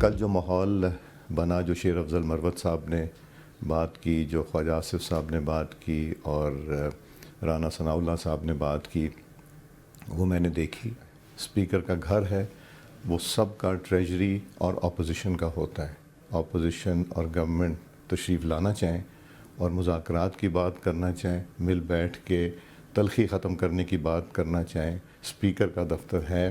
कल जो माहौल बना, जो शेर अफजल मरवत साहब ने बात की, जो ख्वाजा आसिफ साहब ने बात की और राना सनाउल्लाह साहब ने बात की, वो मैंने देखी। स्पीकर का घर है, वो सब का ट्रेजरी और अपोजिशन का होता है। अपोजिशन और गवर्नमेंट तशरीफ़ लाना चाहें और मुज़ाकरात की बात करना चाहें, मिल बैठ के तलखी ख़त्म करने की बात करना चाहें, स्पीकर का दफ्तर है।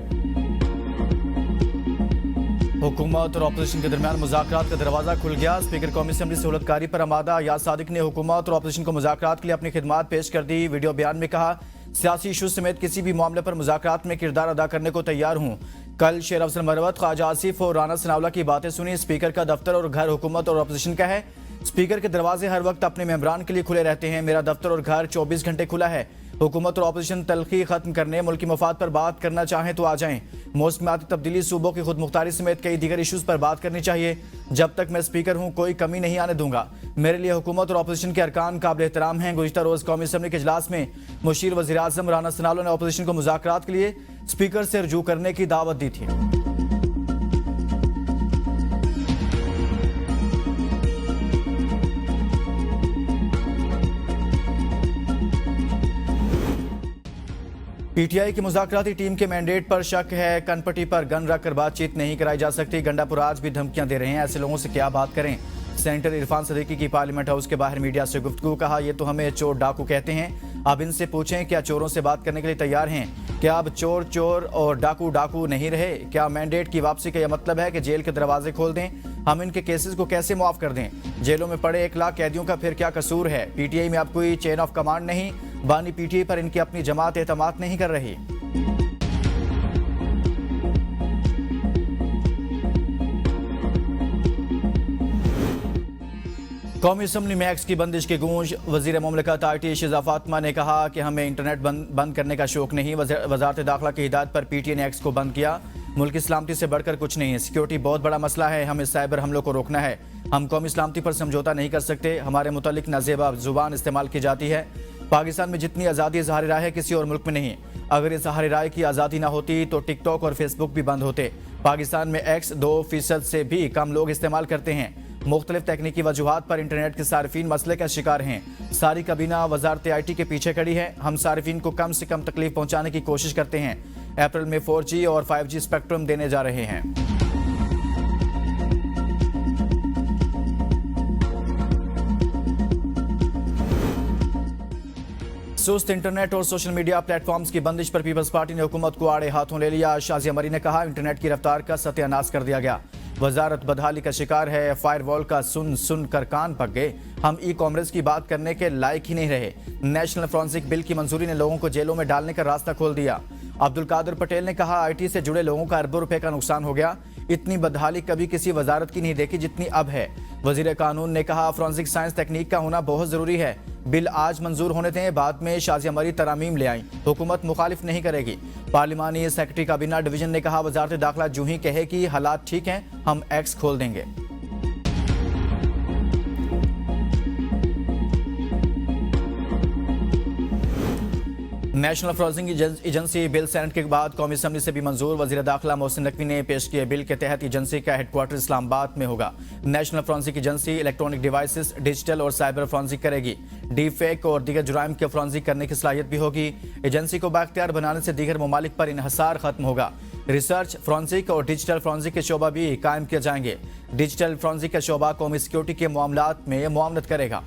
हुकूमत और अपोजिशन के दरमियान मुज़ाकरात का दरवाज़ा खुल गया। स्पीकर कौमी असम्बली सहूलतकारी पर आमादा याद सादिक ने हुकूमत और अपोजिशन को मुज़ाकरात के लिए अपनी खिदमात पेश कर दी। वीडियो बयान में कहा, सियासी इशू समेत किसी भी मामले पर मुज़ाकरात में किरदार अदा करने को तैयार हूँ। कल शेर अफजल मरवत, ख्वाजा आसिफ और राना सनाउल्लाह की बातें सुनी। स्पीकर का दफ्तर और घर हुकूमत और अपोजिशन का है। स्पीकर के दरवाजे हर वक्त अपने मेंबरान के लिए खुले रहते हैं। मेरा दफ्तर और घर 24 घंटे खुला है। हुकूमत और अपोजिशन तलखी खत्म करने, मुल्की मफाद पर बात करना चाहें तो आ जाएं। मौसमियाती तब्दीली, सूबों की खुद मुख्तारी समेत कई दीगर इशूज़ पर बात करनी चाहिए। जब तक मैं स्पीकर हूँ कोई कमी नहीं आने दूंगा। मेरे लिए हुकूमत और अपोजिशन के अरकान काबिल एहतराम हैं। गुज़िश्ता रोज़ कौमी असम्बली के इजलास में मुशीर वज़ीर आज़म राना सनाउल्लाह ने अपोजिशन को मुज़ाकरात के लिए स्पीकर से रजू करने की दावत दी थी। पीटीआई की मुज़ाकराती टीम के मैंडेट पर शक है। कनपट्टी पर गन रखकर बातचीत नहीं कराई जा सकती। गंडापुर आज भी धमकियां दे रहे हैं। ऐसे लोगों से क्या बात करें। सेनेटर इरफान सदीकी की पार्लियामेंट हाउस के बाहर मीडिया से गुफ्तगू। कहा, ये तो हमें चोर डाकू कहते हैं। अब इनसे पूछें क्या चोरों से बात करने के लिए तैयार हैं। क्या अब चोर चोर और डाकू डाकू नहीं रहे। क्या मैंडेट की वापसी का यह मतलब है कि जेल के दरवाजे खोल दें। हम इनके केसेस को कैसे मुआफ कर दें। जेलों में पड़े 1 लाख कैदियों का फिर क्या कसूर है। पीटीआई में अब कोई चेन ऑफ कमांड नहीं। बानी पीटीआई पर इनकी अपनी जमात एतमाद नहीं कर रही। कौमी असम्बली में एक्स की बंदिश की गूंज। वजीर मुमलिकत आईटी शिजा फातिमा ने कहा कि हमें इंटरनेट बंद करने का शौक नहीं। वजारत दाखिला की हिदायत पर पीटीआई ने एक्स को बंद किया। मुल्क की सलामती से बढ़कर कुछ नहीं है। सिक्योरिटी बहुत बड़ा मसला है। हमें साइबर हमलों को रोकना है। हम कौमी सलामती पर समझौता नहीं कर सकते। हमारे मुतालिक नाजेबा जुबान इस्तेमाल की जाती है। पाकिस्तान में जितनी आज़ादी ज़ाहिर राय है किसी और मुल्क में नहीं। अगर इस ज़ाहिर राय की आज़ादी ना होती तो टिकटॉक और फेसबुक भी बंद होते। पाकिस्तान में एक्स 2% से भी कम लोग इस्तेमाल करते हैं। मुख्तलिफ तकनीकी वजूहात पर इंटरनेट के सार्फिन मसले का शिकार हैं। सारी काबीना वजारत आईटी के पीछे खड़ी है। हम सार्फिन को कम से कम तकलीफ पहुंचाने की कोशिश करते हैं। अप्रैल में 4G और 5G स्पेक्ट्रम देने जा रहे हैं। सुस्त इंटरनेट और सोशल मीडिया प्लेटफॉर्म्स की बंदिश पर पीपल्स पार्टी ने हुकूमत को आड़े हाथों ले लिया। शाजिया मरी ने कहा, इंटरनेट की रफ्तार का सत्यानाश कर दिया गया। वजारत बदहाली का शिकार है। फायरवॉल का सुन कर कान पक गए। हम ई कॉमर्स की बात करने के लायक ही नहीं रहे। नेशनल फोरेंसिक बिल की मंजूरी ने लोगों को जेलों में डालने का रास्ता खोल दिया। अब्दुल कादिर पटेल ने कहा, आईटी से जुड़े लोगों का अरबों रुपए का नुकसान हो गया। इतनी बदहाली कभी किसी वजारत की नहीं देखी जितनी अब है। वजीर कानून ने कहा, फोरेंसिक साइंस तकनीक का होना बहुत जरूरी है। बिल आज मंजूर होने दें, बाद में शाजिया मरी तरामीम ले आई। हुकूमत मुखालिफ नहीं करेगी। पार्लिमानी सेक्रेटरी काबीना डिवीजन ने कहा, वजारत दाखिला जूं ही कहे कि हालात ठीक हैं हम एक्स खोल देंगे। National forensic agency bill senate के बाद कौमी असम्बली से भी मंजूर। वजीर दाखिला मोहसिन नकवी ने पेश किए बिल के तहत एजेंसी का हेडक्वार्टर इस्लामाबाद में होगा। National forensic agency electronic devices, digital और साइबर फोरेंसिक करेगी। डीप फेक और दीगर जुराइम के फोरेंसिक करने की सलाहियत भी होगी। एजेंसी को बाख्तियार बनाने से दीगर ममालिक पर इन्हसार खत्म होगा। रिसर्च, फोरेंसिक और डिजिटल फोरेंसिक के शोबा भी कायम किए जाएंगे। डिजिटल फोरेंसिक का शोबा कौमी सिक्योरिटी के मामलात में मुआवनत करेगा।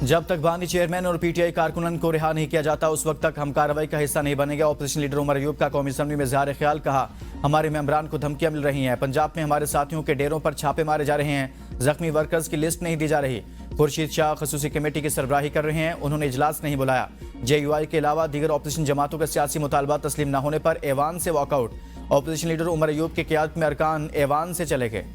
जब तक बानी चेयरमैन और पीटीआई कारकुनन को रिहा नहीं किया जाता उस वक्त तक हम कार्रवाई का हिस्सा नहीं बनेंगे। ऑपोजिशन लीडर उमर अयूब का कौमी असम्बली में इज़हार ख्याल। कहा, हमारे मेंबरान को धमकियां मिल रही हैं। पंजाब में हमारे साथियों के डेरों पर छापे मारे जा रहे हैं। जख्मी वर्कर्स की लिस्ट नहीं दी जा रही। खुर्शीद शाह खसूसी कमेटी की सरबराही कर रहे हैं। उन्होंने इजलास नहीं बुलाया। JUI के अलावा दीगर ऑपोजिशन जमातों के सियासी मुतालबा तस्लीम न होने पर ऐवान से walkout. Opposition leader Umar Ayub की क़यादत में अरकान ऐवान से चले गए।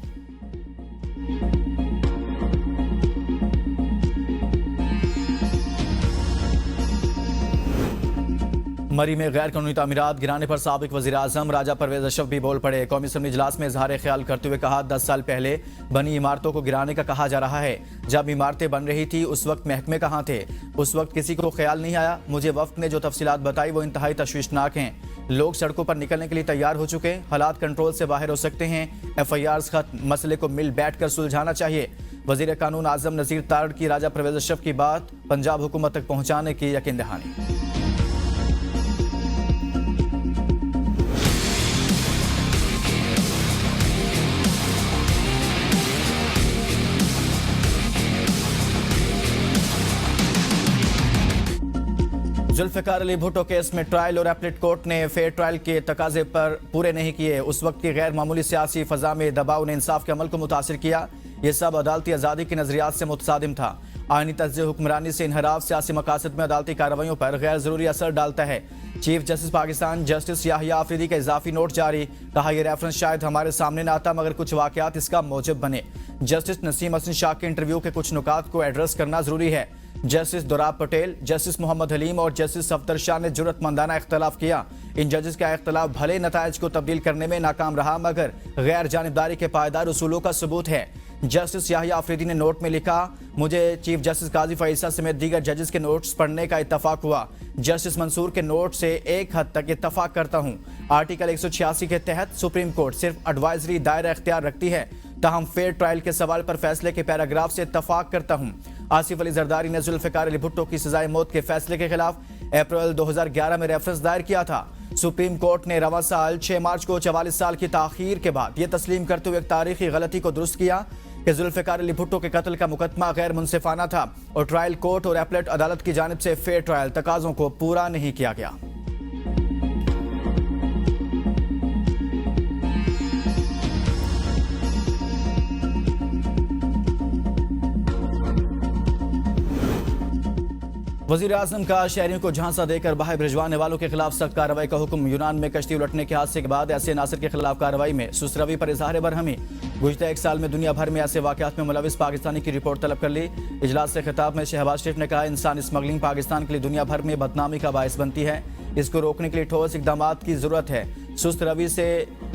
मरी में गैर कानूनी तामीरात गिराने पर साबिक वज़ीर आज़म राजा परवेज अशरफ भी बोल पड़े। कौमी असम्बली इजलास में इजहार ख्याल करते हुए कहा, 10 साल पहले बनी इमारतों को गिराने का कहा जा रहा है। जब इमारतें बन रही थी उस वक्त महकमे कहाँ थे? उस वक्त किसी को ख्याल नहीं आया। मुझे वफ्द ने जो तफसीलात बताई वो इंतहाई तशवीशनाक हैं। लोग सड़कों पर निकलने के लिए तैयार हो चुके, हालात कंट्रोल से बाहर हो सकते हैं। FIRs खत्म, मसले को मिल बैठ कर सुलझाना चाहिए। वज़ीर कानून आज़म नज़ीर तारड़ की राजा परवेज अशरफ की बात पंजाब हुकूमत तक पहुँचाने की यकीन दहानी। जुल्फ़िकार अली भुट्टो केस में ट्रायल और अपीलेट कोर्ट ने फेयर ट्रायल के तकाजे पर पूरे नहीं किए। उस वक्त की गैर मामूली सियासी फजा में दबाव ने इंसाफ के अमल को मुतासिर किया। ये सब अदालती आज़ादी के नजरियात से मुतसादिम था। आईनी तज्ज़े हुक्मरानी से इनहराफ सियासी मकासद में अदालती कार्रवाइयों पर गैर जरूरी असर डालता है। Chief justice Pakistan justice Yahya Afridi का इजाफी नोट जारी। कहा, यह रेफरेंस शायद हमारे सामने न आता मगर कुछ वाकयात इसका मौजब बने। जस्टिस नसीम हसन शाह के इंटरव्यू के कुछ नुकात को एड्रेस करना जरूरी है। जस्टिस दोराब पटेल, जस्टिस मोहम्मद हलीम और जस्टिस सफदर शाह ने जुर्रतमंदाना इख्तलाफ किया। इन जजेस का इख्तलाफ भले नताइज को तब्दील करने में नाकाम रहा मगर गैर जानिबदारी के पायदार उसूलों का सबूत है। जस्टिस याहिया आफरीदी ने नोट में लिखा, मुझे चीफ जस्टिस काजी फैसल समेत दीगर जजेस के नोट्स पढ़ने का इत्तफाक हुआ। जस्टिस मंसूर के नोट से एक हद तक इत्तफाक करता हूँ। आर्टिकल 186 के तहत सुप्रीम कोर्ट सिर्फ एडवाइजरी दायरा इख्तियार रखती है। ताहम फेयर ट्रायल के सवाल पर फैसले के पैराग्राफ से इत्तफाक करता हूँ। आसिफ अली जरदारी ने जुल्फ़िकार अली भुट्टो की सजाए मौत के फैसले के खिलाफ अप्रैल 2011 में रेफरेंस दायर किया था। सुप्रीम कोर्ट ने रवां साल 6 मार्च को 44 साल की ताखीर के बाद यह तस्लीम करते हुए एक तारीखी गलती को दुरुस्त किया कि जुल्फ़िकार अली भुट्टो के कत्ल का मुकदमा गैर मुनसिफाना था और ट्रायल कोर्ट और अपीलेट अदालत की जानिब से फेयर ट्रायल तकाजों को पूरा नहीं किया गया। वज़ीर आज़म का शहरियों को झांसा देकर बाहर भिजवाने वालों के खिलाफ सख्त कार्रवाई का हुक्म। यूनान में कश्ती उलटने के हादसे के बाद ऐसे नासिर के खिलाफ कार्रवाई में सुस्त रवि पर इजहार बरहमी। गुज़िश्ता 1 साल में दुनिया भर में ऐसे वाक़यात में मुलविस पाकिस्तानी की रिपोर्ट तलब कर ली। इजलास से खिताब में शहबाज शरीफ ने कहा, इंसान स्मगलिंग पाकिस्तान के लिए दुनिया भर में बदनामी का बायस बनती है। इसको रोकने के लिए ठोस इकदाम की जरूरत है। सुस्त रवि से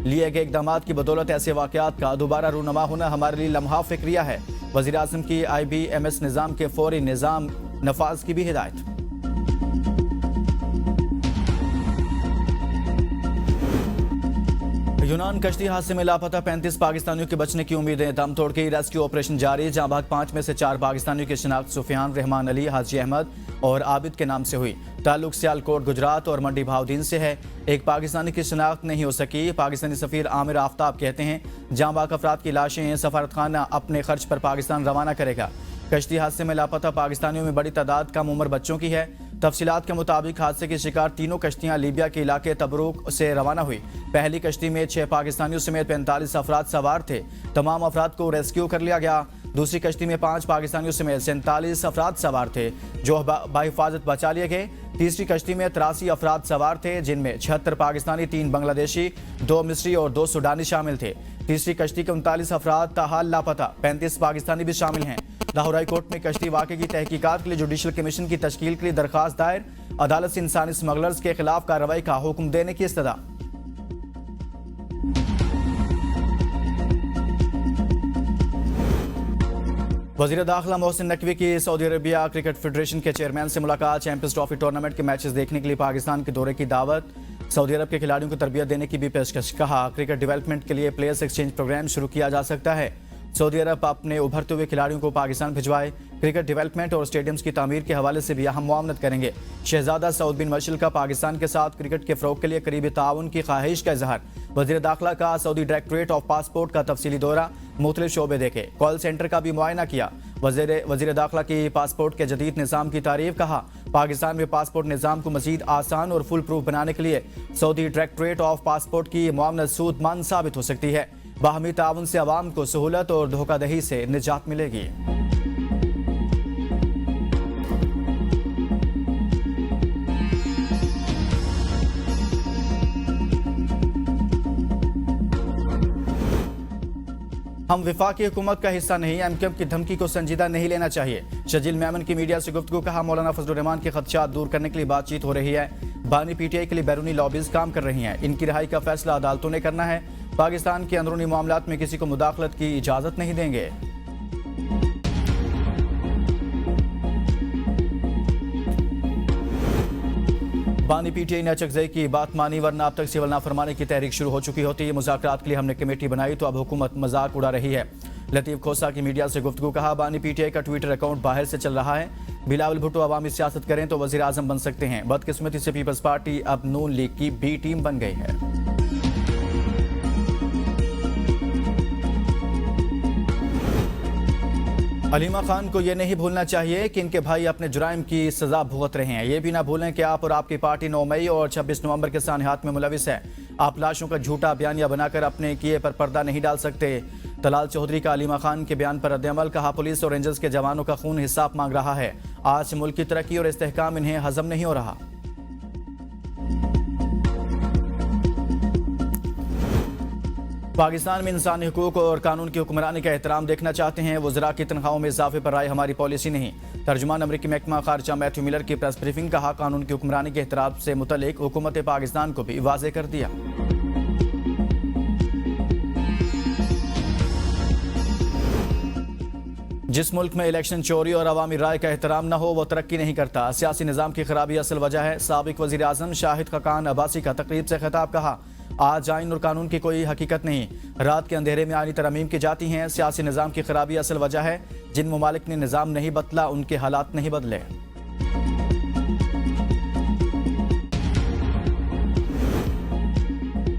लिए गए इकदाम की बदौलत ऐसे वाक़यात का दोबारा रूनमा होना हमारे लिए लम्हा फिक्रिया है। वज़ीर आज़म की IBMS निज़ाम के फौरी निज़ाम नफाज की भी हिदायत। यूनान कश्ती हादसे में लापता 35 पाकिस्तानियों के बचने की उम्मीदें दम तोड़ गई। रेस्क्यू ऑपरेशन जारी। जहां भाग 5 में से 4 पाकिस्तानियों की शिनाख्त सुफियान, रहमान अली, हाजी अहमद और आबिद के नाम से हुई। ताल्लुक सियालकोट गुजरात और मंडी भावदीन से है। एक पाकिस्तानी की शिनाख्त नहीं हो सकी। पाकिस्तानी सफीर आमिर आफ्ताब कहते हैं, जहां बाक अफराद की लाशें सफारत खाना अपने खर्च पर पाकिस्तान रवाना करेगा। कश्ती हादसे में लापता पाकिस्तानियों में बड़ी तादाद कम उम्र बच्चों की है। तफसीलात के मुताबिक हादसे के शिकार तीनों कश्तियां लीबिया के इलाके तबरूक से रवाना हुई। पहली कश्ती में 6 पाकिस्तानियों समेत 45 अफराद सवार थे। तमाम अफराद को रेस्क्यू कर लिया गया। दूसरी कश्ती में 5 पाकिस्तानियों समेत 47 अफराद सवार थे जो बाहिफाजत बचा लिए गए। तीसरी कश्ती में 83 अफराद सवार थे जिनमें 76 पाकिस्तानी, 3 बांग्लादेशी, 2 मिस्री और 2 सूडानी शामिल थे। तीसरी कश्ती के 39 अफराद ताहाल लापता, 35 पाकिस्तानी भी शामिल हैं। लाहौर हाई कोर्ट में कश्ती वाक़े की तहकीकात के लिए जुडिशल कमीशन की तश्कील के लिए दरखास्त दायर। अदालत से इंसानी स्मगलर्स के खिलाफ कार्रवाई का हुक्म देने की इस्तदा। वज़ीर दाखिला मोहसिन नकवी की सऊदी अरबिया क्रिकेट फेडरेशन के चेयरमैन से मुलाकात। चैंपियंस ट्रॉफी टूर्नामेंट के मैचेस देखने के लिए पाकिस्तान के दौरे की दावत। सऊदी अरब के खिलाड़ियों को तरबियत देने की भी पेशकश। कहा, क्रिकेट डेवलपमेंट के लिए प्लेयर्स एक्सचेंज प्रोग्राम शुरू किया जा सकता है। सऊदी अरब अपने उभरते हुए खिलाड़ियों को पाकिस्तान भिजवाए। क्रिकेट डेवलपमेंट और स्टेडियम्स की तामीर के हवाले से भी अहम मुआवनत करेंगे। शहजादा सऊद बिन मर्शल का पाकिस्तान के साथ क्रिकेट के फ़रोग के लिए करीबी ताउन की ख्वाहिश का इजहार। वज़ीर दाखिला का सऊदी डायरेक्टरेट ऑफ पासपोर्ट का तफसीली दौरा। मुख्तलिफ शोबे देखे। कॉल सेंटर का भी मुआयना किया। वज़ीर दाखिला की पासपोर्ट के जदीद निज़ाम की तारीफ। कहा, पाकिस्तान में पासपोर्ट निज़ाम को मज़ीद आसान और फुल प्रूफ बनाने के लिए सऊदी डायरेक्टरेट ऑफ पासपोर्ट की मुआवनत सूदमंद साबित हो सकती है। बाहमी ताउन से अवाम को सहूलत और धोखाधड़ी से निजात मिलेगी। हम विफाकी हुकूमत का हिस्सा नहीं, एमक्यूएम की धमकी को संजीदा नहीं लेना चाहिए। शजील मेमन की मीडिया से गुफ्तगू। कहा, मौलाना फजलुर रहमान के खदशात दूर करने के लिए बातचीत हो रही है। बानी पीटीआई के लिए बैरूनी लॉबीज काम कर रही हैं। इनकी रिहाई का फैसला अदालतों ने करना है। पाकिस्तान के अंदरूनी मामलात में किसी को मुदाखलत की इजाजत नहीं देंगे। बानी पीटीआई ने अचकजई की बात मानी, वरना अब तक सिविल नाफरमानी की तहरीक शुरू हो चुकी होती है। मुज़ाकरात के लिए हमने कमेटी बनाई तो अब हुकूमत मजाक उड़ा रही है। लतीफ खोसा की मीडिया से गुफ्तगू। कहा, बानी पीटीआई का ट्विटर अकाउंट बाहर से चल रहा है। बिलावल भुट्टो अवामी सियासत करें तो वजीर आजम बन सकते हैं। बदकिस्मती से पीपल्स पार्टी अब नून लीग की बी टीम बन गई है। अलीमा खान को यह नहीं भूलना चाहिए कि इनके भाई अपने जुराइम की सजा भुगत रहे हैं। ये भी ना भूलें कि आप और आपकी पार्टी 9 मई और 26 नवंबर के सानिहात में मुलविस है। आप लाशों का झूठा बयानिया बनाकर अपने किए पर पर्दा नहीं डाल सकते। तलाल चौधरी का अलीमा खान के बयान पर रद्दअमल। कहा, पुलिस और रेंजर्स के जवानों का खून हिसाब मांग रहा है। आज मुल्क की तरक्की और इस्तेहकाम इन्हें हजम नहीं हो रहा। पाकिस्तान में इंसानी हुकूक और कानून की हुक्मरानी का एहतराम देखना चाहते हैं। वज़रा की तनख्वाहों में इजाफे पर राय हमारी पॉलिसी नहीं। तर्जुमान अमरीकी महकमा खारजा मैथ्यू मिलर की प्रेस ब्रीफिंग। कहा, कानून की हुक्मरानी के एहतराम से मुतल्लिक हुकूमत पाकिस्तान को भी वाज़ेह कर दिया। जिस मुल्क में इलेक्शन चोरी और अवामी राय का एहतराम न हो वो तरक्की नहीं करता। सियासी निज़ाम की खराबी असल वजह है। साबिक वज़ीर आज़म शाहिद खकान अब्बासी का तकरीब से खिताब। कहा, आज आइन और कानून की कोई हकीकत नहीं, रात के अंधेरे में आइनी तरमीम की जाती हैं। सियासी निज़ाम की खराबी असल वजह है। जिन ममालिक ने निज़ाम नहीं बदला उनके हालात नहीं बदले।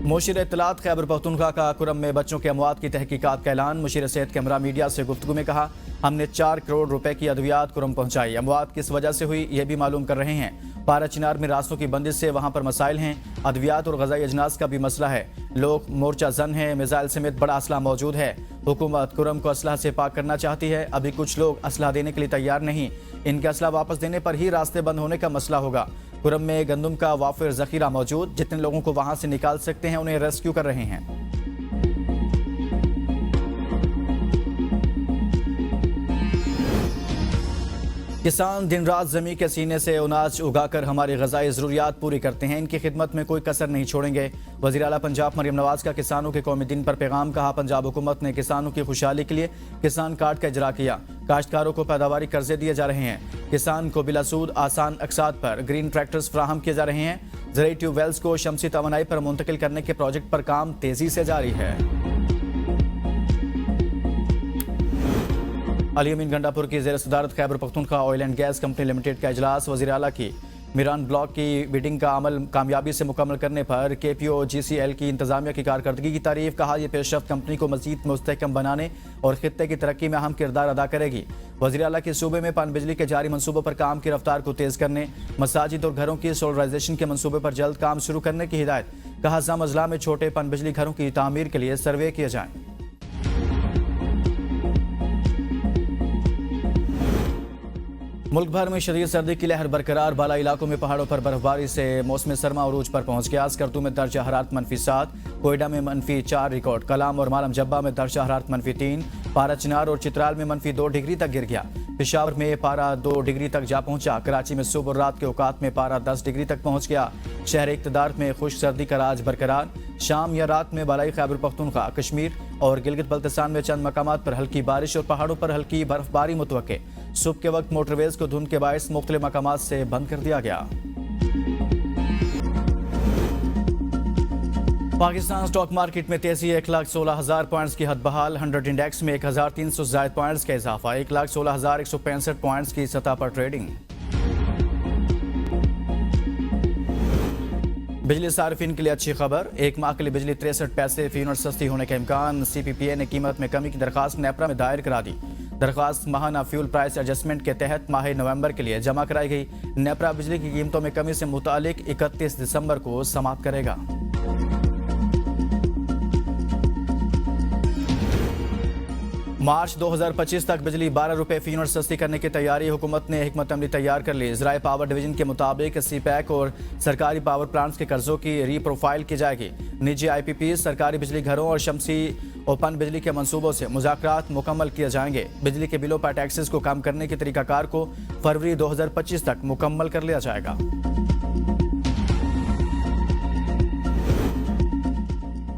मुशीर इत्तलात खैबर पख्तूनख्वा का कुरम में बच्चों के अमवात की तहकीकात का ऐलान। मुशीर सेहत के हमरा मीडिया से गुफ्तगू में कहा, हमने 4 करोड़ रुपए की अद्वियात कुरम पहुंचाई। अमवात किस वजह से हुई ये भी मालूम कर रहे हैं। पारा चिनार में रास्तों की बंदिश से वहां पर मसाइल हैं। अद्वियात और ग़ज़ाई अजनास का भी मसला है। लोग मोर्चा जन है। मिसाइल समेत बड़ा असला मौजूद है। हुकूमत कुरम को असलहा से पाक करना चाहती है। अभी कुछ लोग असलहा देने के लिए तैयार नहीं। इनके असलहा वापस देने पर ही रास्ते बंद होने का मसला होगा। कुरम में गंदम का वाफिर ज़ख़ीरा मौजूद। जितने लोगों को वहां से निकाल सकते हैं उन्हें रेस्क्यू कर रहे हैं। किसान दिन रात ज़मीन के सीने से अनाज उगाकर हमारी ग़ज़ाई ज़रूरियात पूरी करते हैं। इनकी खिदमत में कोई कसर नहीं छोड़ेंगे। वज़ीर आला पंजाब मरियम नवाज़ का किसानों के कौमी दिन पर पैगाम। कहा, पंजाब हुकूमत ने किसानों की खुशहाली के लिए किसान कार्ड का इजरा किया। काश्तकारों को पैदावारी कर्जे दिए जा रहे हैं। किसान को बिलासूद आसान अक़सात पर ग्रीन ट्रैक्टर्स फ्राहम किए जा रहे हैं। ज़रूरी ट्यूबवेल्स को शमसी तवानाई पर मुंतकिल करने के प्रोजेक्ट पर काम तेज़ी से जारी है। अली अमीन गंडापुर की ज़ेर सदारत Khyber Pakhtunkhwa oil and gas company limited का इजलास। वज़ीर आला की मीरान ब्लॉक की बिडिंग का अमल कामयाबी से मुकम्मल करने पर KPOGCL की इंतजामिया की कारकर्दगी की तारीफ। कहा, यह पेशरफ्त कंपनी को मज़ीद मुस्तहकम बनाने और खित्ते की तरक्की में अहम किरदार अदा करेगी। वज़ीर आला के सूबे में पन बिजली के जारी मनसूबों पर काम की रफ्तार को तेज़ करने, मसाजिद और घरों की सोलराइजेशन के मनसूबे पर जल्द काम शुरू करने की हिदायत। कहा, ज़म अजला में छोटे पन बिजली घरों की तामीर के लिए सर्वे किए जाएँ। मुल्क भर में शदीद सर्दी की लहर बरकरार। बाला इलाकों में पहाड़ों पर बर्फबारी से मौसम सरमा अरूज पर पहुंच गया। स्कर्दू में दर्जा हरारत -7, कोयडा में -4 रिकॉर्ड, कलाम और मालम जब्बा में दर्जा हरारत -3, पारा चिनार और चित्राल में -2 डिग्री तक गिर गया। पेशावर में पारा 2 डिग्री तक जा पहुंचा। कराची में सुबह और रात के औकात में पारा 10 डिग्री तक पहुंच गया। शहर इक़्तिदार में खुश्क सर्दी का राज बरकरार। शाम या रात में बालाई खैबर पख्तूनख्वा, कश्मीर और गिलगित बल्तिस्तान में चंद मकामात पर हल्की बारिश और पहाड़ों पर हल्की बर्फबारी मुतवक्के। सुबह के वक्त मोटरवेज को धुंध के बायस मुख्तलिफ मकामात से बंद कर दिया गया। पाकिस्तान स्टॉक मार्केट में तेजी। 1,16,000 पॉइंट्स की हद बहाल। 100 इंडेक्स में 1,300 जायद पॉइंट्स का इजाफा। 1,16,165 पॉइंट्स की सतह पर ट्रेडिंग। बिजली सार्फिन के लिए अच्छी खबर। 1 माह के लिए बिजली 63 पैसे फी यूनिट सस्ती होने का इम्कान। CPPA ने कीमत में कमी की दरखास्त नेपरा में दायर करा दी। दरखास्त माहाना फ्यूल प्राइस एडजस्टमेंट के तहत माह नवंबर के लिए जमा कराई गई। नेपरा बिजली की कीमतों में कमी से मुतालिक 31 दिसंबर को समाप्त करेगा। मार्च 2025 तक बिजली 12 रुपए फी यूनिट सस्ती करने की तैयारी। हुकूमत ने हिकमत अमली तैयार कर ली। ज़राए पावर डिवीजन के मुताबिक CPEC और सरकारी पावर प्लांट्स के कर्जों की रीप्रोफाइल की जाएगी। निजी IPP, सरकारी बिजली घरों और शमसी ओपन बिजली के मंसूबों से मुज़ाकरात मुकम्मल किए जाएंगे। बिजली के बिलों पर टैक्सेस को कम करने के तरीकाकार को फरवरी 2025 तक मुकम्मल कर लिया जाएगा।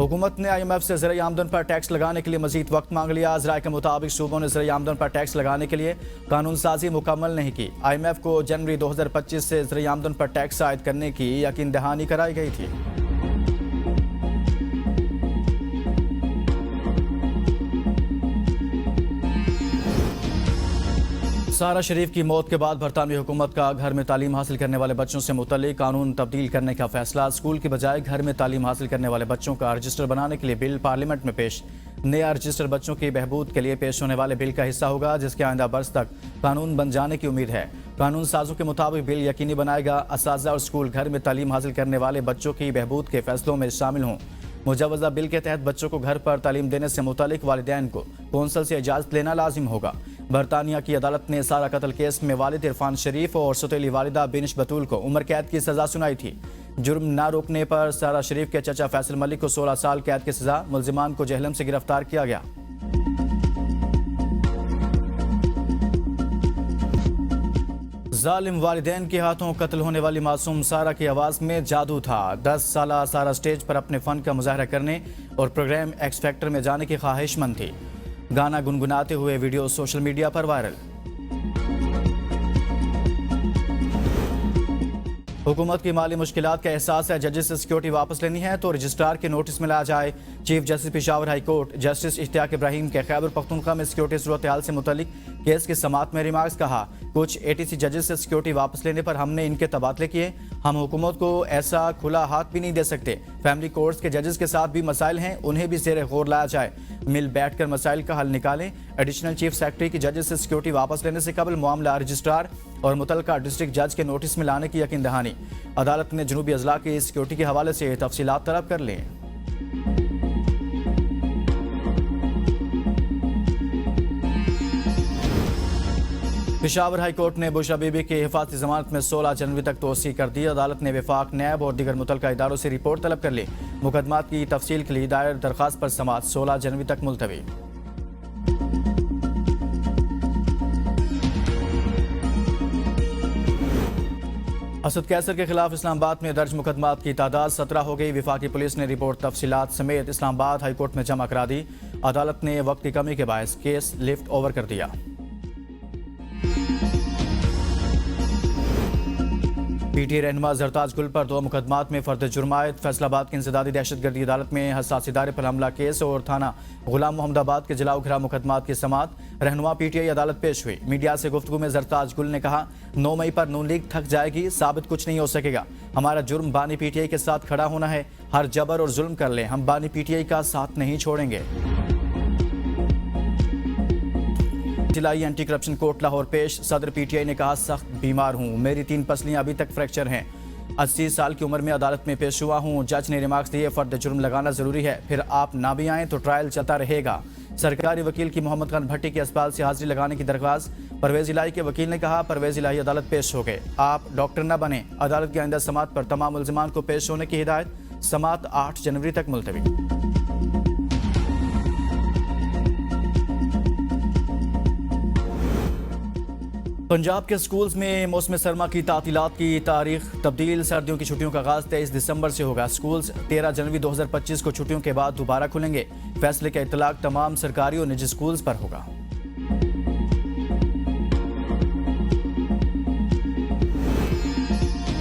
हुकूमत ने IMF से ज़राई आमदन पर टैक्स लगाने के लिए मजीद वक्त मांग लिया। ज़राए के मुताबिक सूबों ने ज़राई आमदन पर टैक्स लगाने के लिए कानून साजी मुकम्मल नहीं की। IMF को जनवरी 2025 से ज़राई आमदन पर टैक्स आयद करने की यकीन दहानी कराई गई थी। सारा शरीफ की मौत के बाद बरतानवी हुकूमत का घर में तालीम हासिल करने वाले बच्चों से मुतल्लिक कानून तब्दील करने का फैसला। स्कूल की बजाय घर में तालीम हासिल करने वाले बच्चों का रजिस्टर बनाने के लिए बिल पार्लियामेंट में पेश। नया रजिस्टर बच्चों की बहबूद के लिए पेश होने वाले बिल का हिस्सा होगा, जिसके आइंदा बरस तक कानून बन जाने की उम्मीद है। कानून साजों के मुताबिक बिल यकीनी बनाएगा असातिज़ा और स्कूल घर में तालीम हासिल करने वाले बच्चों की बहबूद के फैसलों में शामिल हों। मुजवजा बिल के तहत बच्चों को घर पर तालीम देने से मुतालिक वालिदैन को कौंसल से इजाज़त लेना लाजिम होगा। बरतानिया की अदालत ने सारा कत्ल केस में वालिद इरफान शरीफ और सौतेली वालिदा बिनिश बतूल को उम्र कैद की सजा सुनाई थी। जुर्म न रोकने पर सारा शरीफ के चचा फैसल मलिक को 16 साल कैद की सजा, मुल्जिमान को जहलम से गिरफ्तार किया गया। जालिम वालिदैन के हाथों कत्ल होने वाली मासूम सारा की आवाज़ में जादू था। 10 साला सारा स्टेज पर अपने फ़न का मुजाहरा करने और प्रोग्राम एक्स फैक्टर में जाने की ख्वाहिशमंद थी। गाना गुनगुनाते हुए वीडियो सोशल मीडिया पर वायरल। हुकूमत की माली मुश्किलात का एहसास है, जजेस से सिक्योरिटी वापस लेनी है तो रजिस्ट्रार के नोटिस में लाया जाए। Chief justice Peshawar high court justice Ishtiaq Ibrahim के खैबर पख्तूनख्वा में सिक्योरिटी सूरत हाल से मुतल्लिक केस की समाअत में रिमार्क्स कहा, कुछ ATC जजेस से सिक्योरिटी वापस लेने पर हमने इनके तबादले किए। हम हुकूमत को ऐसा खुला हाथ भी नहीं दे सकते। फैमिली कोर्ट्स के जजेस के साथ भी मसाइल हैं, उन्हें भी ज़ेर गौर लाया जाए। मिल बैठकर मसाइल का हल निकालें। एडिशनल चीफ सेक्रेटरी की जजेस से सिक्योरिटी वापस लेने से कबल मामला रजिस्ट्रार और मुतल्लिका डिस्ट्रिक्ट जज के नोटिस में लाने की यकीन दहानी। अदालत ने जनूबी अजला की सिक्योरिटी के हवाले से तफसीलात तलब कर लें। पेशावर हाई कोर्ट ने बुशरा बीबी की हिफाजती जमानत में 16 जनवरी तक तोसी कर दी। अदालत ने वफाक, नैब और दीगर मुतल्लिका इदारों से रिपोर्ट तलब कर ली। मुकदमात की तफसील के लिए दायर दरखास्त पर समाअत 16 जनवरी तक मुलतवी। असद कैसर के खिलाफ इस्लामाबाद में दर्ज मुकदमात की तादाद 17 हो गई। वफाकी पुलिस ने रिपोर्ट तफसीलात समेत इस्लामाबाद हाई कोर्ट में जमा करा दी। अदालत ने वक्त की कमी के बायस केस लिफ्ट ओवर कर दिया। PTA रहनुमा जरताज गुल पर 2 मुकदमात में फर्द जुर्मायत। फैसलाबाद की इंसदादी दहशतगर्दी अदालत में हसास इदारे पर हमला केस और थाना गुलाम मोहम्मदाबाद के जलाओ घरा मुकदमात की समाअत। रहनुमा PTI अदालत पेश हुई। मीडिया से गुफ्तगू में जरताज गुल ने कहा, 9 मई पर नून लीग थक जाएगी, साबित कुछ नहीं हो सकेगा। हमारा जुर्म बानी PTI के साथ खड़ा होना है। हर जबर और जुल्म कर ले, हम बानी PTI का साथ नहीं छोड़ेंगे। जिलाई एंटी करप्शन कोर्ट लाहौर पेश। सदर PTI ने कहा, सख्त बीमार हूँ, मेरी 3 पसलियां अभी तक फ्रैक्चर हैं। 80 साल की उम्र में अदालत में पेश हुआ हूँ। जज ने रिमार्क्स दिए, फर्द जुर्म लगाना जरूरी है, फिर आप ना भी आएँ तो ट्रायल चलता रहेगा। सरकारी वकील की मोहम्मद खान भट्टी के अस्पताल से हाजिरी लगाने की दरख्वास्त। परवेज इलाही के वकील ने कहा, परवेज इलाही अदालत पेश हो गए, आप डॉक्टर न बने। अदालत की आइंदा समाअत पर तमाम मुल्जिमान को पेश होने की हिदायत। समाअत 8 जनवरी तक मुलतवी। पंजाब के स्कूल्स में मौसम सरमा की तातीलात की तारीख तब्दील। सर्दियों की छुट्टियों का आगाज 23 दिसंबर से होगा। स्कूल्स 13 जनवरी 2025 को छुट्टियों के बाद दोबारा खुलेंगे। फैसले का इतलाक तमाम सरकारी और निजी स्कूल्स पर होगा।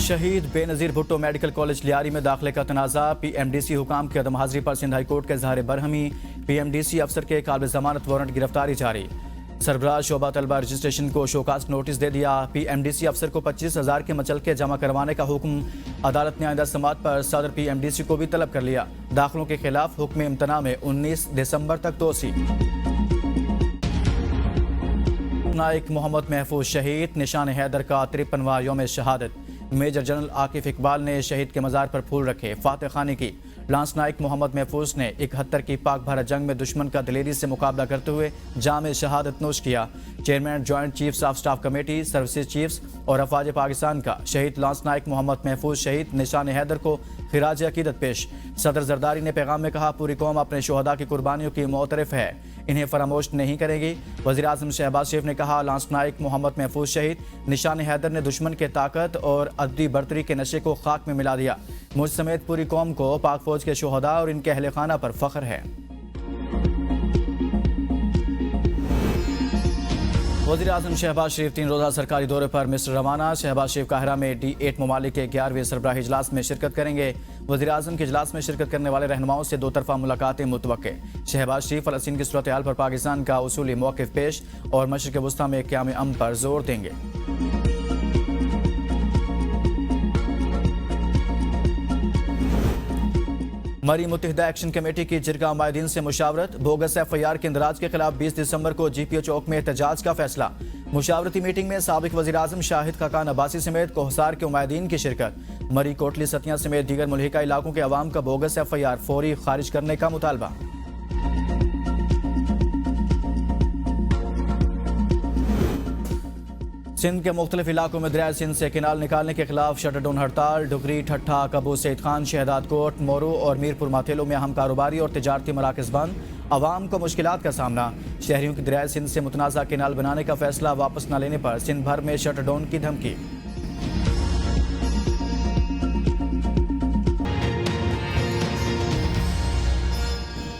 शहीद बेनज़ीर भुट्टो मेडिकल कॉलेज लियारी में दाखिले का तनाज़ा। PMDC हुकाम की अदम हाजिरी पर सिंध हाई कोर्ट के इज़हार बरहमी। PMDC अफसर के काबिल ज़मानत वारंट गिरफ्तारी जारी। सरबराह शोबा तलबा रजिस्ट्रेशन को शोकास्ट नोटिस दे दिया। PMDC अफसर को 25,000 के मचलके जमा करवाने का हुक्म। अदालत ने आइंदा समाअत पर सदर PMDC को भी तलब कर लिया। दाखिलों के खिलाफ हुक्म इम्तना में 19 दिसंबर तक तोसी। नाइक मोहम्मद महफूज शहीद। निशान हैदर का 53वां यौम शहादत। मेजर जनरल आकिफ इकबाल ने शहीद के मज़ार पर फूल रखे, फातह खानी की। लांस नाइक मोहम्मद महफूज ने 71 की पाक भारत जंग में दुश्मन का दिलेरी से मुकाबला करते हुए जाम शहादत नोश किया। Chairman joint chiefs of staff committee services chiefs और अफवाज पाकिस्तान का शहीद लांस नाइक मोहम्मद महफूज शहीद निशान हैदर को खिराज अकीदत पेश। सदर जरदारी ने पैगाम में कहा, पूरी कौम अपने शोहदा की कुर्बानियों की मोतरफ है, इन्हें फरामोश नहीं करेगी। वज़ीर आज़म शहबाज शरीफ ने कहा, लांस नाइक मोहम्मद महफूज शहीद निशान हैदर ने दुश्मन के ताकत और अदबी बर्तरी के नशे को खाक में मिला दिया। मुझ समेत पूरी कौम को पाक फौज के शुहदा और इनके अहले खाना पर फख्र है। वज़ीर-ए-आज़म शहबाज शरीफ 3 रोज़ा सरकारी दौरे पर मिस्र रवाना। शहबाज शरीफ काहिरा में D8 ममालिक के 11वें सरबराही इजलास में शिरकत करेंगे। वज़ीर-ए-आज़म के इजलास में शिरकत करने वाले रहनुमाओं से 2 तरफ़ा मुलाकातें मुतवक्के। शहबाज शरीफ फ़लस्तीन की सूरत हाल पर पाकिस्तान का उसूली मौक़िफ़ पेश और मशरिक़ वस्ता में क़याम अमन पर जोर देंगे। मरी मुत्तहिदा एक्शन कमेटी की जिरगा माहिदीन से मुशावरत। बोगस FIR के इंदराज के खिलाफ 20 दिसंबर को GPO चौक में एहतजाज का फैसला। मुशावरती मीटिंग में साबिक वज़ीर-ए-आज़म शाहिद खाकान अब्बासी समेत कोहसार के उमायदीन की शिरकत। मरी कोटली सतिया समेत दीगर मुल्हिका इलाकों के अवाम का बोगस FIR फौरी खारिज करने का मुतालबा। सिंध के मुख्तलिफ इलाकों में दरिया सिंध से किनाल निकालने के खिलाफ शटरडाउन हड़ताल। डुगरी, ठट्ठा, कबू, सईद खान, शहदाद कोट, मोरू और मीरपुर माथेलो में अहम कारोबारी और तिजारती मराकज़ बंद। अवाम को मुश्किलात का सामना। शहरियों की दरिया सिंध से मुतनाज़ा किनाल बनाने का फैसला वापस न लेने पर सिंध भर में शटरडाउन की धमकी।